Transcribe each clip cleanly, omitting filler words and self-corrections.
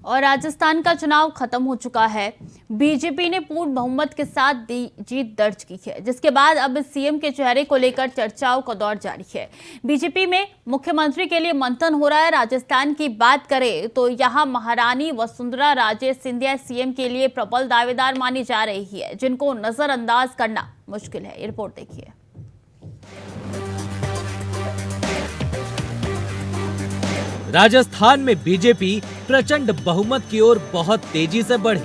और राजस्थान का चुनाव खत्म हो चुका है। बीजेपी ने पूर्ण बहुमत के साथ जीत दर्ज की है, जिसके बाद अब सीएम के चेहरे को लेकर चर्चाओं का दौर जारी है। बीजेपी में मुख्यमंत्री के लिए मंथन हो रहा है। राजस्थान की बात करें तो यहां महारानी वसुंधरा राजे सिंधिया सीएम के लिए प्रबल दावेदार मानी जा रही है, जिनको नजरअंदाज करना मुश्किल है। ये रिपोर्ट देखिए। राजस्थान में बीजेपी प्रचंड बहुमत की ओर बहुत तेजी से बढ़ी।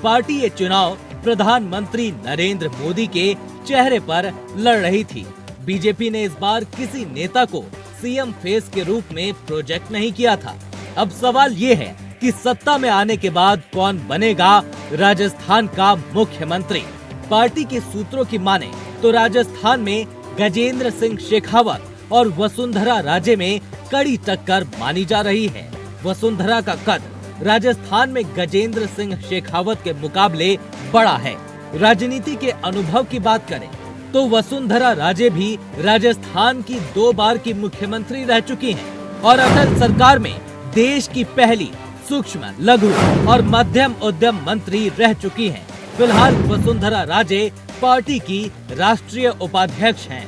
पार्टी ये चुनाव प्रधानमंत्री नरेंद्र मोदी के चेहरे पर लड़ रही थी। बीजेपी ने इस बार किसी नेता को सीएम फेस के रूप में प्रोजेक्ट नहीं किया था। अब सवाल ये है कि सत्ता में आने के बाद कौन बनेगा राजस्थान का मुख्यमंत्री। पार्टी के सूत्रों की माने तो राजस्थान में गजेंद्र सिंह शेखावत और वसुंधरा राजे में कड़ी टक्कर मानी जा रही है। वसुंधरा का कद राजस्थान में गजेंद्र सिंह शेखावत के मुकाबले बड़ा है। राजनीति के अनुभव की बात करें तो वसुंधरा राजे भी राजस्थान की 2 बार की मुख्यमंत्री रह चुकी हैं और अटल सरकार में देश की पहली सूक्ष्म, लघु और मध्यम उद्यम मंत्री रह चुकी हैं। फिलहाल वसुंधरा राजे पार्टी की राष्ट्रीय उपाध्यक्ष हैं।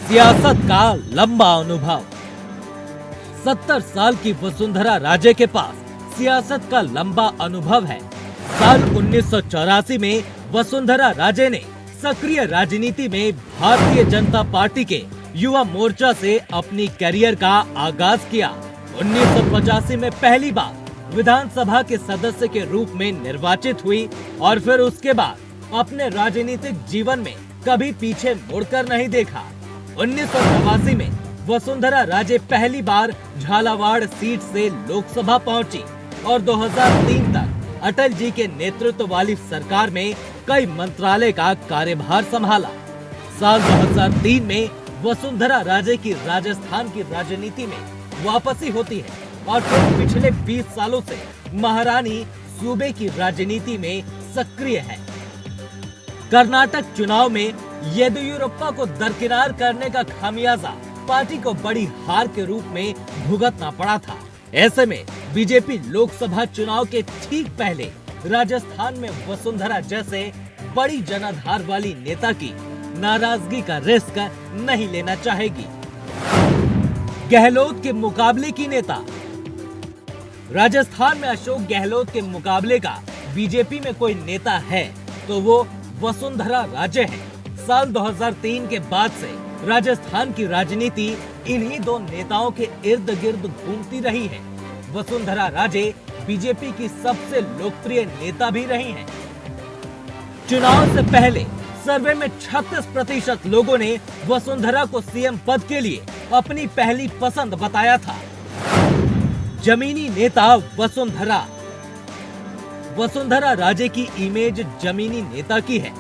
सियासत का लंबा अनुभव। 70 साल की वसुंधरा राजे के पास सियासत का लंबा अनुभव है। साल 1984 में वसुंधरा राजे ने सक्रिय राजनीति में भारतीय जनता पार्टी के युवा मोर्चा से अपनी करियर का आगाज किया। 1985 में पहली बार विधानसभा के सदस्य के रूप में निर्वाचित हुई और फिर उसके बाद अपने राजनीतिक जीवन में कभी पीछे मुड़कर नहीं देखा। 1989 में वसुंधरा राजे पहली बार झालावाड़ सीट से लोकसभा पहुंची और 2003 तक अटल जी के नेतृत्व वाली सरकार में कई मंत्रालय का कार्यभार संभाला। साल 2003 में वसुंधरा राजे की राजस्थान की राजनीति में वापसी होती है और फिर पिछले 20 सालों से महारानी सूबे की राजनीति में सक्रिय है। कर्नाटक चुनाव में येदियुरप्पा को दरकिनार करने का खामियाजा पार्टी को बड़ी हार के रूप में भुगतना पड़ा था। ऐसे में बीजेपी लोकसभा चुनाव के ठीक पहले राजस्थान में वसुंधरा जैसे बड़ी जनाधार वाली नेता की नाराजगी का रिस्क नहीं लेना चाहेगी। गहलोत के मुकाबले की नेता। राजस्थान में अशोक गहलोत के मुकाबले का बीजेपी में कोई नेता है तो वो वसुंधरा राजे है। साल 2003 के बाद से राजस्थान की राजनीति इन्हीं 2 नेताओं के इर्द गिर्द घूमती रही है। वसुंधरा राजे बीजेपी की सबसे लोकप्रिय नेता भी रही हैं। चुनाव से पहले सर्वे में 36% लोगों ने वसुंधरा को सीएम पद के लिए अपनी पहली पसंद बताया था। जमीनी नेता वसुंधरा। वसुंधरा राजे की इमेज जमीनी नेता की है।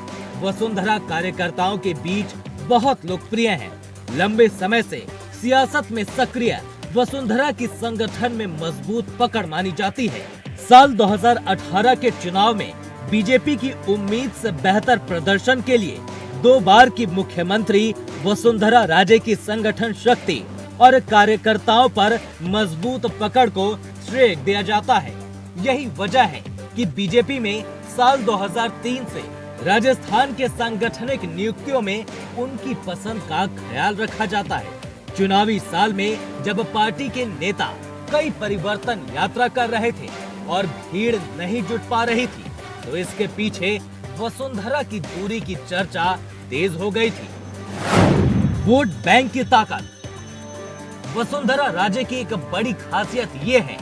वसुंधरा कार्यकर्ताओं के बीच बहुत लोकप्रिय है। लंबे समय से सियासत में सक्रिय वसुंधरा की संगठन में मजबूत पकड़ मानी जाती है। साल 2018 के चुनाव में बीजेपी की उम्मीद से बेहतर प्रदर्शन के लिए 2 बार की मुख्यमंत्री वसुंधरा राजे की संगठन शक्ति और कार्यकर्ताओं पर मजबूत पकड़ को श्रेय दिया जाता है। यही वजह है कि बीजेपी में साल 2003 से राजस्थान के सांगठनिक नियुक्तियों में उनकी पसंद का ख्याल रखा जाता है। चुनावी साल में जब पार्टी के नेता कई परिवर्तन यात्रा कर रहे थे और भीड़ नहीं जुट पा रही थी तो इसके पीछे वसुंधरा की दूरी की चर्चा तेज हो गई थी। वोट बैंक की ताकत। वसुंधरा राजे की एक बड़ी खासियत ये है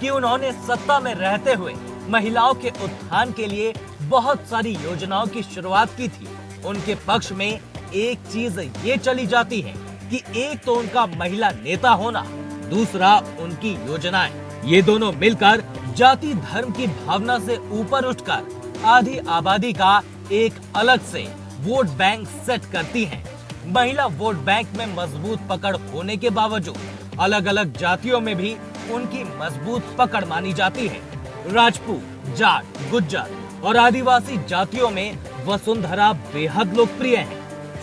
कि उन्होंने सत्ता में रहते हुए महिलाओं के उत्थान के लिए बहुत सारी योजनाओं की शुरुआत की थी। उनके पक्ष में एक चीज ये चली जाती है कि एक तो उनका महिला नेता होना, दूसरा उनकी योजनाएं। ये दोनों मिलकर जाति धर्म की भावना से ऊपर उठकर आधी आबादी का एक अलग से वोट बैंक सेट करती हैं। महिला वोट बैंक में मजबूत पकड़ होने के बावजूद अलग अलग जातियों में भी उनकी मजबूत पकड़ मानी जाती है। राजपूत, जाट, गुज्जर और आदिवासी जातियों में वसुंधरा बेहद लोकप्रिय है।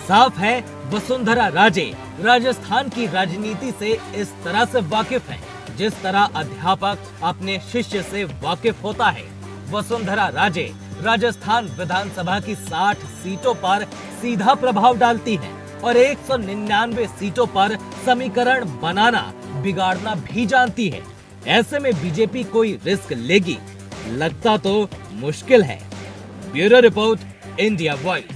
साफ है वसुंधरा राजे राजस्थान की राजनीति से इस तरह से वाकिफ हैं जिस तरह अध्यापक अपने शिष्य से वाकिफ होता है, वसुंधरा राजे राजस्थान विधानसभा की 60 सीटों पर सीधा प्रभाव डालती हैं और 199 सीटों पर समीकरण बनाना बिगाड़ना भी जानती है। ऐसे में बीजेपी कोई रिस्क लेगी, लगता तो मुश्किल है। Bureau report, India voice.